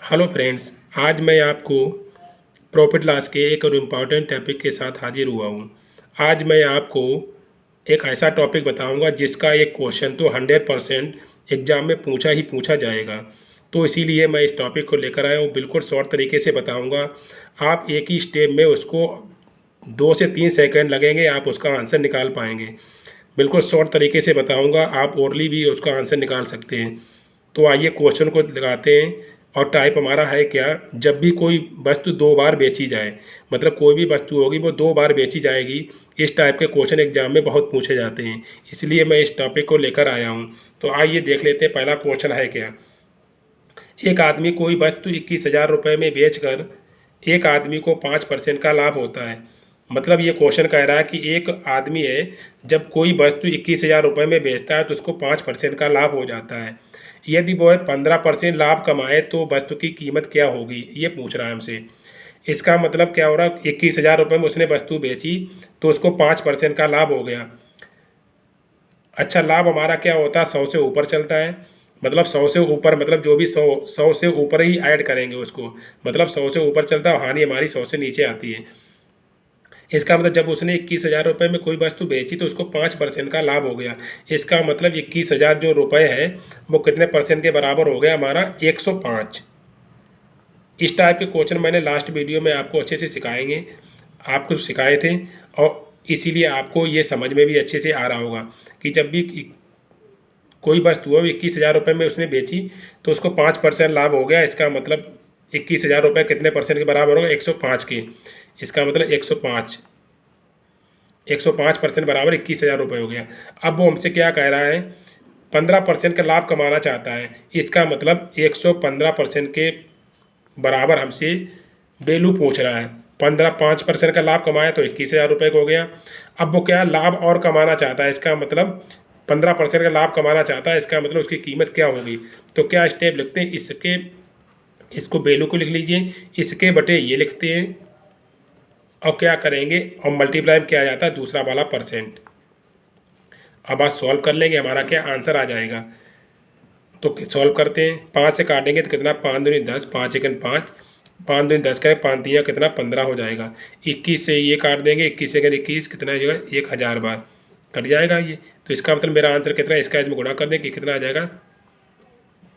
Hello friends, आज मैं आपको प्रॉफिट लॉस के एक और इम्पॉर्टेंट टॉपिक के साथ हाजिर हुआ हूँ। आज मैं आपको एक ऐसा टॉपिक बताऊँगा जिसका एक क्वेश्चन तो 100% एग्ज़ाम में पूछा ही पूछा जाएगा। तो इसीलिए मैं इस टॉपिक को लेकर आया हूँ, बिल्कुल शॉर्ट तरीके से बताऊँगा। आप एक ही स्टेप में उसको 2 से 3 सेकंड लगेंगे, आप उसका आंसर निकाल पाएंगे। बिल्कुल शॉर्ट तरीके से बताऊँगा, आप ओरली भी उसका आंसर निकाल सकते हैं। तो आइए क्वेश्चन को लगाते हैं। और टाइप हमारा है क्या, जब भी कोई वस्तु 2 बार बेची जाए, मतलब कोई भी वस्तु होगी वो 2 बार बेची जाएगी। इस टाइप के क्वेश्चन एग्जाम में बहुत पूछे जाते हैं, इसलिए मैं इस टॉपिक को लेकर आया हूँ। तो आइए देख लेते हैं पहला क्वेश्चन है क्या। एक आदमी कोई वस्तु 21,000 रुपये में बेचकर एक आदमी को 5% का लाभ होता है। मतलब ये क्वेश्चन कह रहा है कि एक आदमी है, जब कोई वस्तु 21,000 रुपये में बेचता है तो उसको 5% का लाभ हो जाता है। यदि वह 15% लाभ कमाए तो वस्तु की कीमत क्या होगी, ये पूछ रहा है हमसे। इसका मतलब क्या हो रहा है, 21,000 रुपये में उसने वस्तु बेची तो उसको 5% का लाभ हो गया। अच्छा, लाभ हमारा क्या होता है, 100 से ऊपर चलता है। मतलब 100 से ऊपर, मतलब जो भी 100 से ऊपर ही ऐड करेंगे उसको, मतलब 100 से ऊपर चलता है, हानि हमारी 100 से नीचे आती है। इसका मतलब जब उसने 21,000 रुपये में कोई वस्तु बेची तो उसको 5% का लाभ हो गया। इसका मतलब 21,000 जो रुपये है वो कितने परसेंट के बराबर हो गया, हमारा 105। इस टाइप के क्वेश्चन मैंने लास्ट वीडियो में आपको अच्छे से सिखाएंगे, आपको सिखाए थे। और इसीलिए आपको ये समझ में भी अच्छे से आ रहा होगा कि जब भी कोई वस्तु हो 21,000 रुपये में उसने बेची तो उसको 5% लाभ हो गया। इसका मतलब 21,000 रुपये कितने परसेंट के बराबर होगा, 105 के। इसका मतलब 105% बराबर 21,000 रुपये हो गया। अब वो हमसे क्या कह रहा है, 15% का लाभ कमाना चाहता है। इसका मतलब 115% के बराबर हमसे वैल्यू पूछ रहा है। 5% का लाभ कमाया तो 21,000 रुपये का हो गया। अब वो क्या लाभ और कमाना चाहता है, इसका मतलब 15% का लाभ कमाना चाहता है, इसका मतलब उसकी कीमत क्या होगी। तो क्या स्टेप लिखते हैं, इसको वैल्यू को लिख लीजिए, इसके बटे ये लिखते हैं और क्या करेंगे, और मल्टीप्लाई में क्या आ जाता है, दूसरा वाला परसेंट। अब आज सॉल्व कर लेंगे, हमारा क्या आंसर आ जाएगा। तो सॉल्व करते हैं, 5 से काटेंगे तो कितना, 5 दूनी 10, 5 एकन 5, 5 दूनी 10 करें, 5 तिया कितना 15 हो जाएगा। 21 से ये काट देंगे, 21 से 21 कितना हो जाएगा, 1,000 बार कट जाएगा ये। तो इसका मतलब मेरा आंसर कितना है, इसका इसमें गुणा कर दें कि कितना आ जाएगा,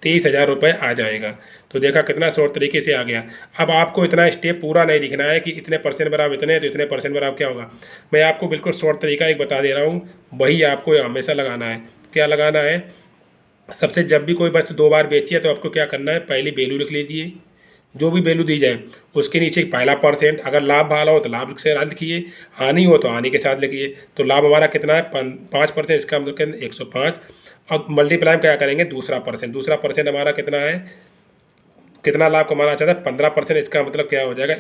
23,000 रुपये आ जाएगा। तो देखा कितना शॉर्ट तरीके से आ गया। अब आपको इतना स्टेप पूरा नहीं लिखना है कि इतने परसेंट बराबर इतने, तो इतने परसेंट बराबर क्या होगा। मैं आपको बिल्कुल शॉर्ट तरीका एक बता दे रहा हूँ, वही आपको हमेशा लगाना है। क्या लगाना है, सबसे जब भी कोई वस्तु 2 बार बेची है तो आपको क्या करना है, पहली वैल्यू लिख लीजिए, जो भी वैल्यू दी जाए उसके नीचे पहला परसेंट। अगर लाभ वाला हो तो लाभ से लिखिए, हानि हो तो हानि के साथ लिखिए। तो लाभ हमारा कितना है, 5%, इसका मतलब 105। और मल्टीप्लाई क्या करेंगे, दूसरा परसेंट। दूसरा परसेंट हमारा कितना है, कितना लाभ कमाना चाहता है, 15%। इसका मतलब क्या हो जाएगा,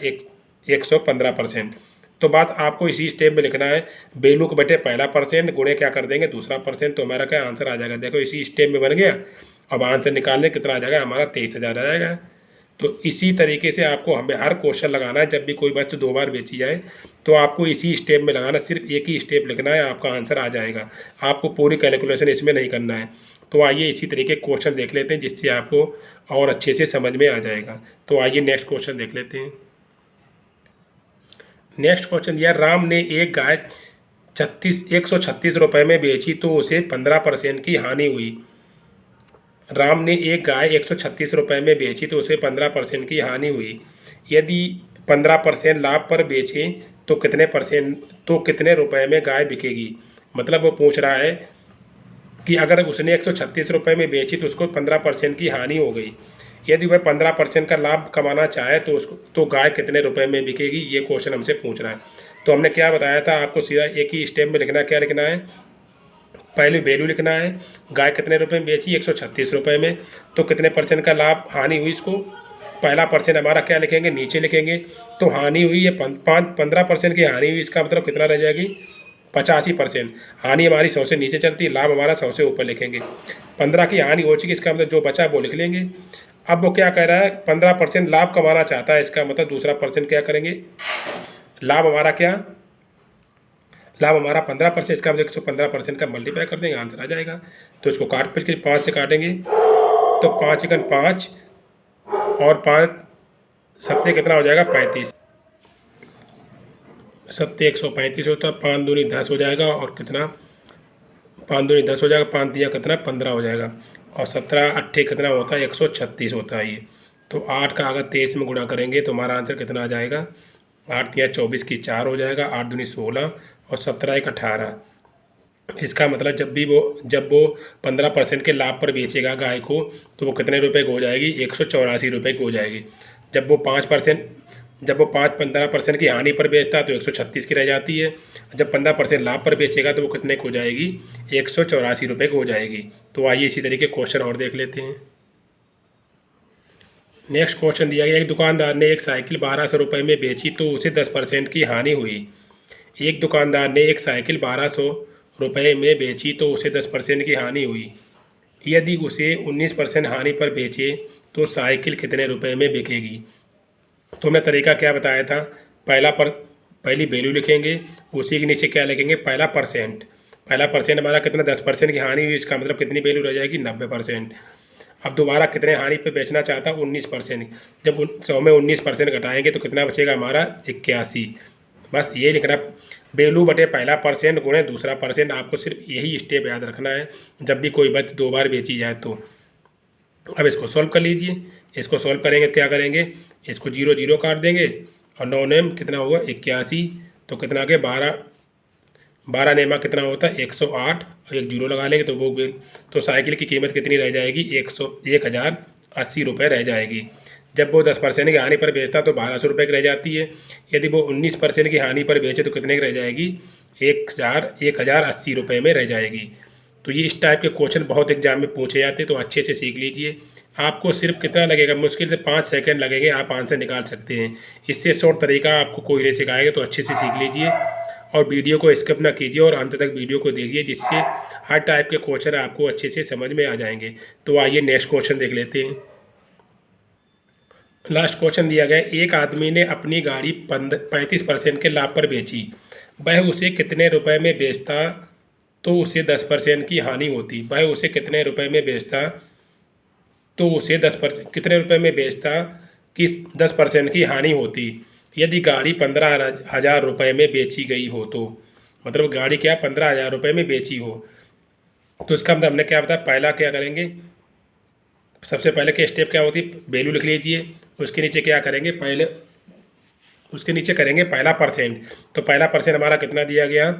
115%। तो बात आपको इसी स्टेप में लिखना है, वैल्यू को बटे पहला परसेंट गुणे क्या कर देंगे, दूसरा परसेंट। तो हमारा क्या आंसर आ जाएगा, देखो इसी स्टेप में बन गया। अब आंसर निकालने कितना आ जाएगा, हमारा 23,000 आ जाएगा। तो इसी तरीके से आपको हमें हर क्वेश्चन लगाना है, जब भी कोई वस्तु 2 बार बेची जाए तो आपको इसी स्टेप में लगाना, सिर्फ एक ही स्टेप लिखना है, आपका आंसर आ जाएगा। आपको पूरी कैलकुलेशन इसमें नहीं करना है। तो आइए इसी तरीके क्वेश्चन देख लेते हैं, जिससे आपको और अच्छे से समझ में आ जाएगा। तो आइए नेक्स्ट क्वेश्चन देख लेते हैं। नेक्स्ट क्वेश्चन दिया, राम ने एक गाय 136 रुपये में बेची तो उसे 15% की हानि हुई। राम ने एक गाय 136 रुपये में बेची तो उसे 15% की हानि हुई। यदि 15% लाभ पर बेचें तो कितने रुपए में गाय बिकेगी। मतलब वो पूछ रहा है कि अगर उसने 136 रुपये में बेची तो उसको 15% की हानि हो गई। यदि वह 15% का लाभ कमाना चाहे तो गाय कितने रुपए में बिकेगी, ये क्वेश्चन हमसे पूछ रहा है। तो हमने क्या बताया था आपको, सीधा एक ही स्टेप में लिखना है। क्या लिखना है, पहले वैल्यू लिखना है, गाय कितने रुपए में बेची, 136 रुपये में, तो कितने परसेंट का लाभ हानि हुई, इसको पहला परसेंट हमारा क्या लिखेंगे, नीचे लिखेंगे। तो हानि हुई है 15% की हानि हुई, इसका मतलब कितना रह जाएगी, 85%। हानि हमारी 100 से नीचे चलती है, लाभ हमारा 100 से ऊपर लिखेंगे। 15 की हानि हो चुकी, इसका मतलब जो बचा वो लिख लेंगे। अब वो क्या कह रहा है, 15% लाभ कमाना चाहता है, इसका मतलब दूसरा परसेंट क्या करेंगे, लाभ हमारा क्या, लाभ हमारा 15%, इसका मतलब 115% का मल्टीप्लाई कर देंगे, आंसर आ जाएगा। तो इसको काट पीट के 5 से काटेंगे तो 5 एकन 5, और 5 सत्ते कितना हो जाएगा 35, सत्ते 135 होता है, 5 दूनी 10 हो जाएगा और कितना 5 दूनी 10 हो जाएगा, 5 दिया कितना 15 हो जाएगा और 17 अट्ठे कितना होता है 136 होता है ये। तो 8 का अगर 23 में गुणा करेंगे तो हमारा आंसर कितना आ जाएगा 8 तिया 24 की 4 हो जाएगा, 8 दूनी 16 और 17 एक 18। इसका मतलब जब वो 15% के लाभ पर बेचेगा गाय को तो वो कितने रुपए की हो जाएगी 184 रुपये की हो जाएगी। जब वो 15% की हानि पर बेचता है तो 136 की रह जाती है। जब 15% लाभ पर बेचेगा तो वो कितने की हो जाएगी 184 रुपये की हो जाएगी। तो आइए इसी तरीके क्वेश्चन और देख लेते हैं। नेक्स्ट क्वेश्चन दिया गया, एक दुकानदार ने एक साइकिल 1200 रुपये में बेची तो उसे 10% की हानि हुई। एक दुकानदार ने एक साइकिल 1200 रुपये में बेची तो उसे 10% की हानि हुई। यदि उसे 19% हानि पर बेचे तो साइकिल कितने रुपए में बिकेगी। तो मैं तरीका क्या बताया था, पहली वैल्यू लिखेंगे, उसी के नीचे क्या लिखेंगे पहला परसेंट हमारा कितना 10% की हानि हुई, इसका मतलब कितनी वैल्यू रह जाएगी 90%। अब दोबारा कितने हानि पे बेचना चाहता 19%, जब 100 में 19% घटाएंगे तो कितना बचेगा हमारा 81। बस ये लिखना, वैल्यू बटे पहला परसेंट गुणे दूसरा परसेंट। आपको सिर्फ यही स्टेप याद रखना है जब भी कोई वस्तु 2 बार बेची जाए तो। अब इसको सॉल्व कर लीजिए, इसको सॉल्व करेंगे तो क्या करेंगे, इसको 0 0 काट देंगे और 9 नेम कितना होगा 81, तो कितना आ गया 12 नेमा कितना होता है 108 और एक 0 लगा लेंगे तो वो तो साइकिल की कीमत कितनी रह जाएगी 1080 रुपये रह जाएगी। जब वो 10% की हानि पर बेचता तो 1200 रुपये की रह जाती है। यदि वो 19% की हानि पर बेचे तो कितने की रह जाएगी 1080 रुपये में रह जाएगी। तो ये इस टाइप के क्वेश्चन बहुत एग्जाम में पूछे जाते हैं, तो अच्छे से सीख लीजिए। आपको सिर्फ कितना लगेगा, मुश्किल से 5 सेकंड लगेंगे, आप आंसर निकाल सकते हैं। इससे शॉर्ट तरीका आपको कोई नहीं सिखाएगा, तो अच्छे से सीख लीजिए और वीडियो को स्किप ना कीजिए और अंत तक वीडियो को देखिए, जिससे हर टाइप के क्वेश्चन आपको अच्छे से समझ में आ जाएंगे। तो आइए नेक्स्ट क्वेश्चन देख लेते हैं। लास्ट क्वेश्चन दिया गया, एक आदमी ने अपनी गाड़ी 35% के लाभ पर बेची, वह उसे कितने रुपए में बेचता तो उसे 10% की हानि होती। वह उसे कितने रुपए में बेचता तो उसे कितने रुपए में बेचता कि 10% की हानि होती। यदि गाड़ी 15,000 रुपये में बेची गई हो तो, मतलब गाड़ी क्या 15,000 रुपये में बेची हो, तो इसका मतलब हमने क्या बताया, पहला क्या करेंगे, सबसे पहले के स्टेप क्या होती, वैल्यू लिख लीजिए, उसके नीचे क्या करेंगे उसके नीचे करेंगे पहला परसेंट। तो पहला परसेंट हमारा कितना दिया गया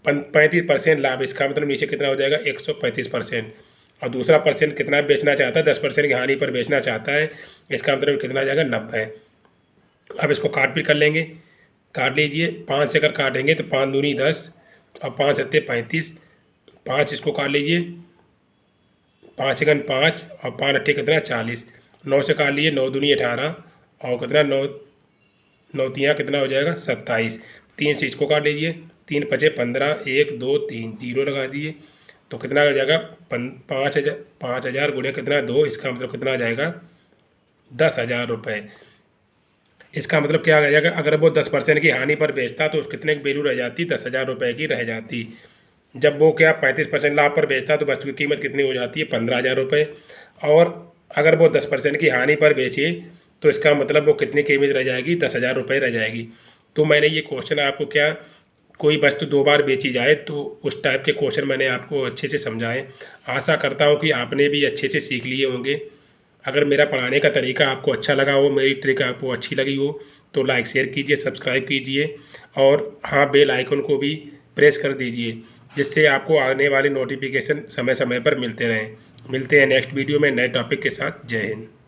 35% लाभ, इसका मतलब नीचे कितना हो जाएगा 135%। और दूसरा परसेंट कितना बेचना चाहता है 10% की हानि पर बेचना चाहता है, इसका मतलब कितना आ जाएगा 90। अब इसको काट भी कर लेंगे, काट लीजिए, 5 से अगर काटेंगे तो 5 दूनी 10 और 5 सत्ते 35, 5 इसको काट लीजिए, 5 एकन 5 और 5 अट्ठे कितना 40, 9 से काट लीजिए, 9 दूनी 18 और कितना 9 तियाँ कितना हो जाएगा 27, 3 से इसको काट लीजिए, 3 पचे 15, 1 2 3 0 लगा दिए तो कितना हो जाएगा 5,000 गुणे कितना 2, इसका मतलब कितना आ जाएगा 10,000 रुपये। इसका मतलब क्या आ जाएगा, अगर वो 10% की हानि पर बेचता तो उस कितने की वैल्यू रह जाती 10,000 रुपये की रह जाती। जब वो क्या 35% लाभ पर बेचता तो वस्तु की कीमत कितनी हो जाती है 15,000 रुपये। और अगर वो 10% की हानि पर बेचे तो इसका मतलब वो कितनी कीमत रह जाएगी 10,000 रुपये रह जाएगी। तो मैंने ये क्वेश्चन आपको क्या, कोई वस्तु 2 बार बेची जाए तो उस टाइप के क्वेश्चन मैंने आपको अच्छे से समझाए। आशा करता हूँ कि आपने भी अच्छे से सीख लिए होंगे। अगर मेरा पढ़ाने का तरीका आपको अच्छा लगा हो, मेरी ट्रिक आपको अच्छी लगी हो तो लाइक शेयर कीजिए, सब्सक्राइब कीजिए और हाँ बेल आइकन को भी प्रेस कर दीजिए, जिससे आपको आने वाले नोटिफिकेशन समय समय पर मिलते रहें। मिलते हैं नेक्स्ट वीडियो में नए टॉपिक के साथ। जय हिंद।